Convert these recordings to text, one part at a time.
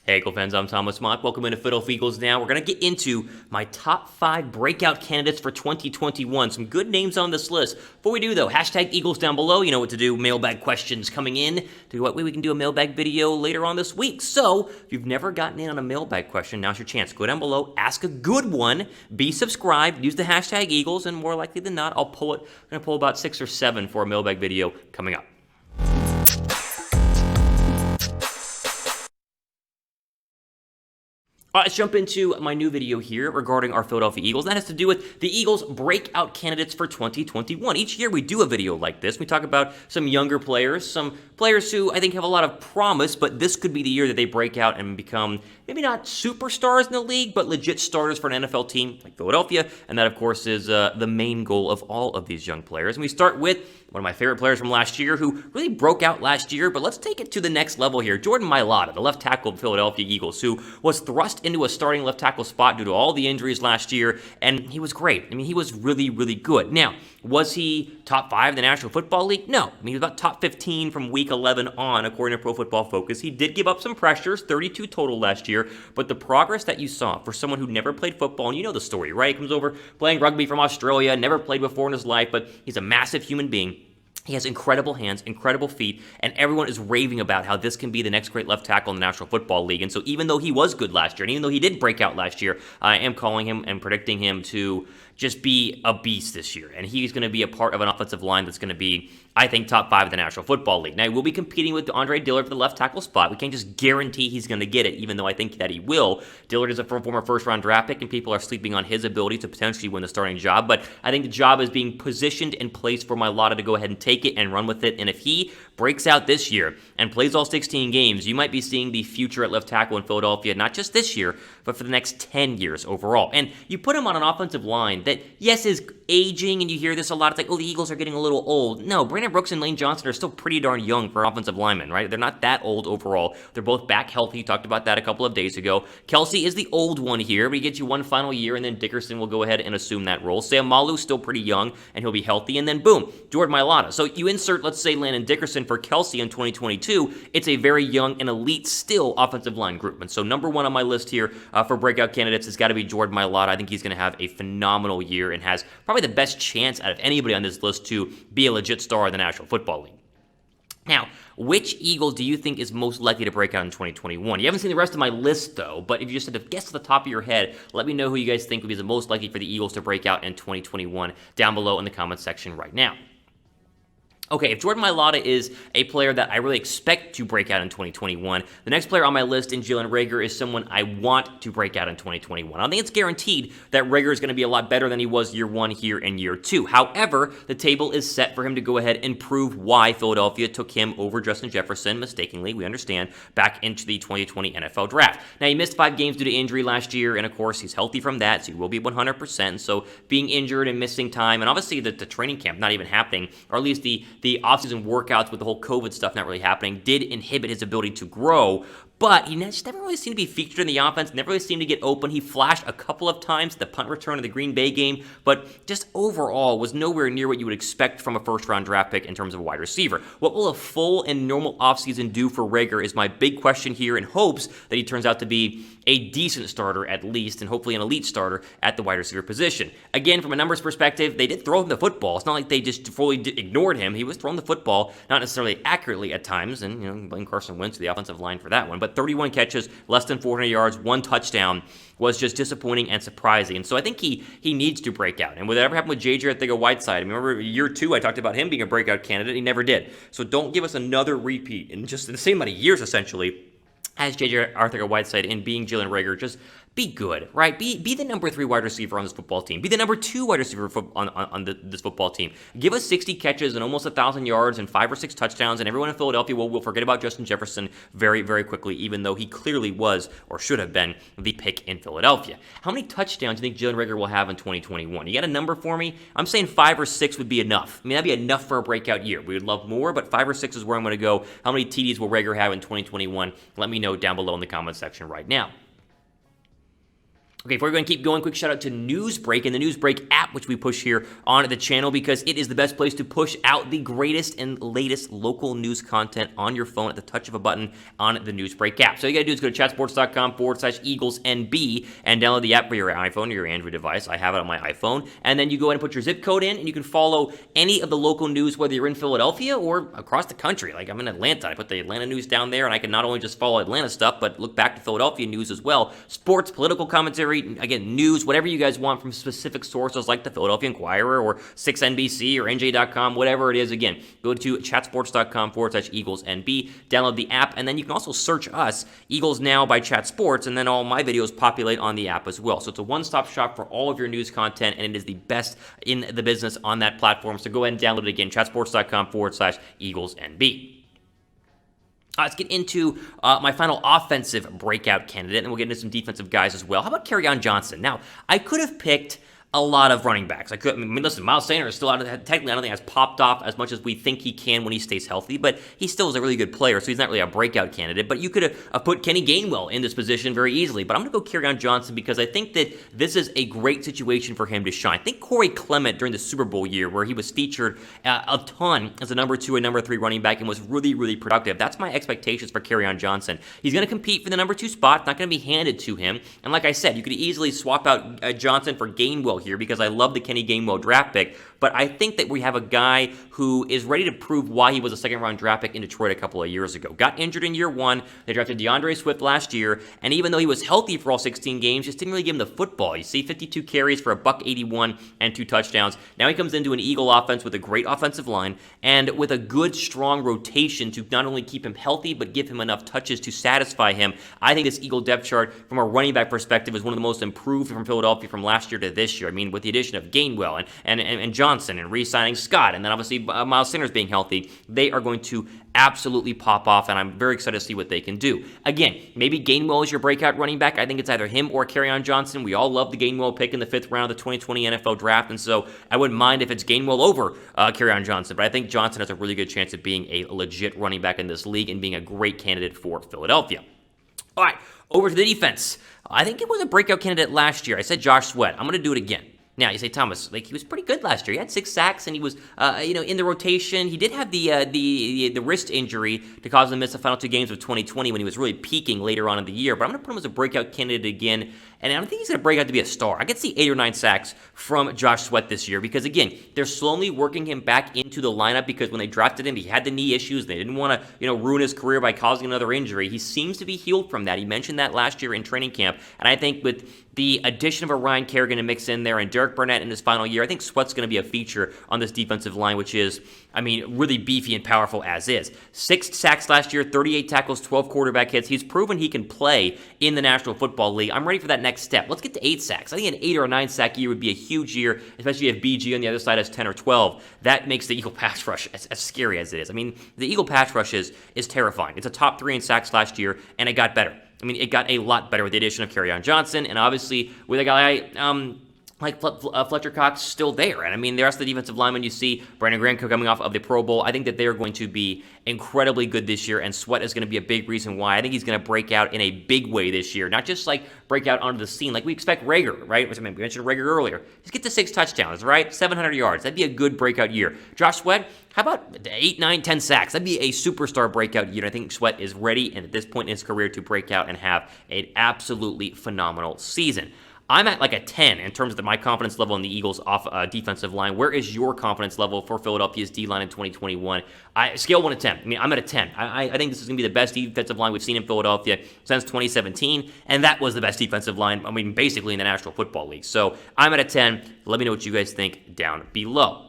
Hey, Eagle fans, I'm Thomas Mott. Welcome into Philadelphia Eagles Now. We're going to get into my top 5 breakout candidates for 2021. Some good names on this list. Before we do, though, hashtag Eagles down below. You know what to do. Mailbag questions coming in. To what way we can do a mailbag video later on this week. So, if you've never gotten in on a mailbag question, now's your chance. Go down below, ask a good one, be subscribed, use the hashtag Eagles, and more likely than not, I'm going to pull about 6 or 7 for a mailbag video coming up. Let's jump into my new video here regarding our Philadelphia Eagles. That has to do with the Eagles' breakout candidates for 2021. Each year we do a video like this. We talk about some younger players, some players who I think have a lot of promise, but this could be the year that they break out and become maybe not superstars in the league, but legit starters for an NFL team like Philadelphia. And that, of course, is the main goal of all of these young players. And we start with one of my favorite players from last year who really broke out last year, but let's take it to the next level here. Jordan Mailata, the left tackle of Philadelphia Eagles, who was thrust into a starting left tackle spot due to all the injuries last year, and he was great. I mean, he was really, really good. Now, was he top 5 in the National Football League? No. I mean, he was about top 15 from week 11 on, according to Pro Football Focus. He did give up some pressures, 32 total last year, but the progress that you saw for someone who never played football, and you know the story, right? He comes over playing rugby from Australia, never played before in his life, but he's a massive human being. He has incredible hands, incredible feet, and everyone is raving about how this can be the next great left tackle in the National Football League. And so even though he was good last year, and even though he did break out last year, I am calling him and predicting him to just be a beast this year. And he's going to be a part of an offensive line that's going to be, I think, top 5 in the National Football League. Now, we'll be competing with Andre Dillard for the left tackle spot. We can't just guarantee he's going to get it, even though I think that he will. Dillard is a former first-round draft pick, and people are sleeping on his ability to potentially win the starting job. But I think the job is being positioned and placed for Mailata to go ahead and take it and run with it. And if he breaks out this year and plays all 16 games, you might be seeing the future at left tackle in Philadelphia, not just this year, but for the next 10 years overall. And you put him on an offensive line that, yes, is aging, and you hear this a lot. It's like, oh, the Eagles are getting a little old. No, Brandon Brooks and Lane Johnson are still pretty darn young for offensive linemen, right? They're not that old overall. They're both back healthy. Talked about that a couple of days ago. Kelsey is the old one here, but he gets you one final year, and then Dickerson will go ahead and assume that role. Sam Malu's still pretty young, and he'll be healthy, and then boom, Jordan Mailata. So you insert, let's say, Landon Dickerson for Kelsey in 2022. It's a very young and elite still offensive line group. And so number 1 on my list here for breakout candidates has got to be Jordan Mailata. I think he's going to have a phenomenal year and has probably the best chance out of anybody on this list to be a legit star in the National Football League. Now, which Eagle do you think is most likely to break out in 2021? You haven't seen the rest of my list, though, but if you just had to guess at the top of your head, let me know who you guys think would be the most likely for the Eagles to break out in 2021 down below in the comments section right now. Okay, if Jordan Mailata is a player that I really expect to break out in 2021, the next player on my list in Jalen Reagor is someone I want to break out in 2021. I don't think it's guaranteed that Reagor is going to be a lot better than he was year 1 here and year 2. However, the table is set for him to go ahead and prove why Philadelphia took him over Justin Jefferson, mistakenly, we understand, back into the 2020 NFL Draft. Now, he missed 5 games due to injury last year, and of course, he's healthy from that, so he will be 100%. So being injured and missing time, and obviously the training camp not even happening, or at least the offseason workouts with the whole COVID stuff not really happening, did inhibit his ability to grow. But he just never really seemed to be featured in the offense, never really seemed to get open. He flashed a couple of times at the punt return of the Green Bay game, but just overall was nowhere near what you would expect from a first-round draft pick in terms of a wide receiver. What will a full and normal offseason do for Reagor is my big question here, in hopes that he turns out to be a decent starter at least, and hopefully an elite starter at the wide receiver position. Again, from a numbers perspective, they did throw him the football. It's not like they just fully ignored him. He was throwing the football, not necessarily accurately at times, and blame Carson Wentz to the offensive line for that one, but 31 catches, less than 400 yards, 1 touchdown was just disappointing and surprising. And so I think he needs to break out. And whatever happened with J.J. Arcega-Whiteside, I remember year 2, I talked about him being a breakout candidate. He never did. So don't give us another repeat in just the same amount of years, essentially, as J.J. Arcega-Whiteside in being Jalen Reagor. Just be good, right? Be the number 3 wide receiver on this football team. Be the number 2 wide receiver on this football team. Give us 60 catches and almost 1,000 yards and 5 or 6 touchdowns, and everyone in Philadelphia will forget about Justin Jefferson very, very quickly, even though he clearly was or should have been the pick in Philadelphia. How many touchdowns do you think Jalen Reagor will have in 2021? You got a number for me? I'm saying 5 or 6 would be enough. I mean, that'd be enough for a breakout year. We would love more, but 5 or 6 is where I'm going to go. How many TDs will Reagor have in 2021? Let me know down below in the comments section right now. Okay, before we're going to keep going, quick shout out to Newsbreak and the Newsbreak app, which we push here on the channel because it is the best place to push out the greatest and latest local news content on your phone at the touch of a button on the Newsbreak app. So all you got to do is go to chatsports.com/EaglesNB and download the app for your iPhone or your Android device. I have it on my iPhone. And then you go ahead and put your zip code in, and you can follow any of the local news, whether you're in Philadelphia or across the country. Like I'm in Atlanta. I put the Atlanta news down there, and I can not only just follow Atlanta stuff, but look back to Philadelphia news as well. Sports, political commentary, again, news, whatever you guys want from specific sources like the Philadelphia Inquirer or 6NBC or NJ.com, whatever it is. Again, go to chatsports.com/EaglesNB, download the app, and then you can also search us, Eagles Now by Chat Sports, and then all my videos populate on the app as well. So it's a one-stop shop for all of your news content, and it is the best in the business on that platform. So go ahead and download it again, chatsports.com/EaglesNB. Let's get into my final offensive breakout candidate, and we'll get into some defensive guys as well. How about Carryon Johnson? Now, I could have picked a lot of running backs. I mean, listen, Miles Sanders is still out of technically, I don't think has popped off as much as we think he can when he stays healthy, but he still is a really good player, so he's not really a breakout candidate. But you could have put Kenny Gainwell in this position very easily. But I'm going to go Carryon Johnson because I think that this is a great situation for him to shine. I think Corey Clement during the Super Bowl year, where he was featured a ton as a number 2 and number 3 running back and was really, really productive. That's my expectations for Carryon Johnson. He's going to compete for the number 2 spot. It's not going to be handed to him. And like I said, you could easily swap out Johnson for Gainwell here because I love the Kenny Gainwell draft pick, but I think that we have a guy who is ready to prove why he was a second-round draft pick in Detroit a couple of years ago. Got injured in year 1. They drafted DeAndre Swift last year, and even though he was healthy for all 16 games, just didn't really give him the football. You see 52 carries for $181 and 2 touchdowns. Now he comes into an Eagle offense with a great offensive line and with a good, strong rotation to not only keep him healthy, but give him enough touches to satisfy him. I think this Eagle depth chart from a running back perspective is one of the most improved from Philadelphia from last year to this year. I mean, with the addition of Gainwell and Johnson and re-signing Scott, and then obviously Miles Sanders being healthy, they are going to absolutely pop off, and I'm very excited to see what they can do. Again, maybe Gainwell is your breakout running back. I think it's either him or Carryon Johnson. We all love the Gainwell pick in the 5th round of the 2020 NFL Draft, and so I wouldn't mind if it's Gainwell over Carryon Johnson, but I think Johnson has a really good chance of being a legit running back in this league and being a great candidate for Philadelphia. All right, over to the defense. I think it was a breakout candidate last year. I said Josh Sweat. I'm going to do it again. Now, you say, Thomas, like he was pretty good last year. He had 6 sacks, and he was, in the rotation. He did have the wrist injury to cause him to miss the final 2 games of 2020 when he was really peaking later on in the year. But I'm going to put him as a breakout candidate again, and I don't think he's going to break out to be a star. I could see 8 or 9 sacks from Josh Sweat this year because, again, they're slowly working him back into the lineup because when they drafted him, he had the knee issues. They didn't want to, ruin his career by causing another injury. He seems to be healed from that. He mentioned that last year in training camp, and I think with the addition of a Ryan Kerrigan to mix in there and Derek Burnett in his final year, I think Sweat's going to be a feature on this defensive line, which is, really beefy and powerful as is. 6 sacks last year, 38 tackles, 12 quarterback hits. He's proven he can play in the National Football League. I'm ready for that next step. Let's get to 8 sacks. I think an 8 or a 9 sack year would be a huge year, especially if BG on the other side has 10 or 12. That makes the Eagle pass rush as scary as it is. The Eagle pass rush is terrifying. It's a top 3 in sacks last year, and it got better. It got a lot better with the addition of Carryon Johnson, and obviously with a guy like Fletcher Cox still there. And the rest of the defensive linemen you see, Brandon Graham coming off of the Pro Bowl, I think that they're going to be incredibly good this year, and Sweat is going to be a big reason why. I think he's going to break out in a big way this year, not just like break out onto the scene like we expect Reagor, right? We mentioned Reagor earlier. Just get to 6 touchdowns, right? 700 yards. That'd be a good breakout year. Josh Sweat, how about 8, 9, 10 sacks? That'd be a superstar breakout year. I think Sweat is ready, and at this point in his career, to break out and have an absolutely phenomenal season. I'm at like a 10 in terms of my confidence level in the Eagles' defensive line. Where is your confidence level for Philadelphia's D-line in 2021? Scale 1 to 10. I'm at a 10. I think this is going to be the best defensive line we've seen in Philadelphia since 2017, and that was the best defensive line, basically in the National Football League. So I'm at a 10. Let me know what you guys think down below.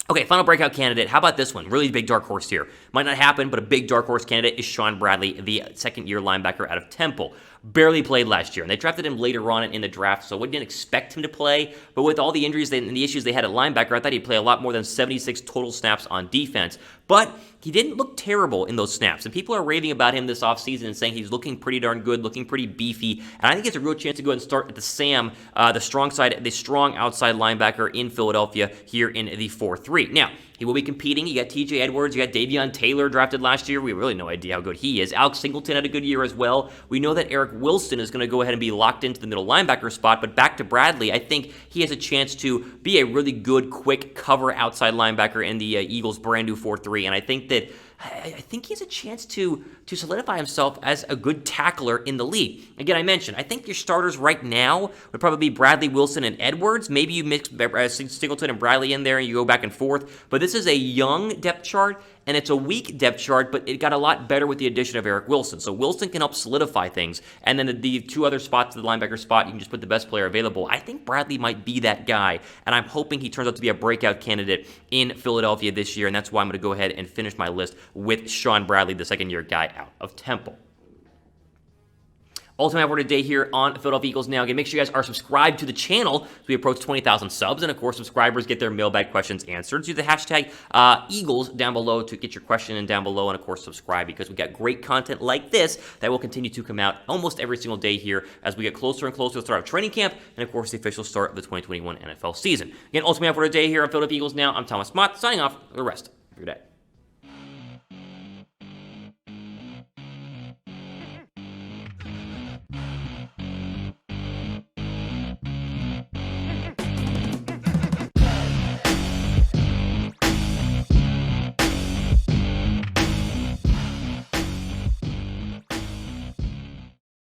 Okay, final breakout candidate. How about this one? Really big dark horse here. Might not happen, but a big dark horse candidate is Shaun Bradley, the second-year linebacker out of Temple. Barely played last year, and they drafted him later on in the draft, so I didn't expect him to play. But with all the injuries and the issues they had at linebacker, I thought he'd play a lot more than 76 total snaps on defense. But he didn't look terrible in those snaps, and people are raving about him this offseason and saying he's looking pretty darn good, looking pretty beefy, and I think it's a real chance to go ahead and start at the Sam, the strong outside linebacker in Philadelphia here in the 4-3. Now, He will be competing. You got TJ Edwards, you got Davion Taylor drafted last year. We have really no idea how good he is. Alex Singleton had a good year as well. We know that Eric Wilson is going to go ahead and be locked into the middle linebacker spot, but back to Bradley, I think he has a chance to be a really good, quick cover outside linebacker in the Eagles' brand new 4-3, and I think he has a chance to solidify himself as a good tackler in the league. Again, I mentioned, I think your starters right now would probably be Bradley, Wilson, and Edwards. Maybe you mix Singleton and Bradley in there and you go back and forth. But this is a young depth chart, and it's a weak depth chart, but it got a lot better with the addition of Eric Wilson. So Wilson can help solidify things. And then the two other spots, the linebacker spot, you can just put the best player available. I think Bradley might be that guy, and I'm hoping he turns out to be a breakout candidate in Philadelphia this year, and that's why I'm going to go ahead and finish my list with Shaun Bradley, the second-year guy out of Temple. Ultimate for today here on Philadelphia Eagles Now. Again, make sure you guys are subscribed to the channel as we approach 20,000 subs. And, of course, subscribers get their mailbag questions answered. So use the hashtag Eagles down below to get your question in down below. And, of course, subscribe because we got great content like this that will continue to come out almost every single day here as we get closer and closer to the start of training camp and, of course, the official start of the 2021 NFL season. Again, Ultimate for today here on Philadelphia Eagles Now. I'm Thomas Mott, signing off for the rest of your day.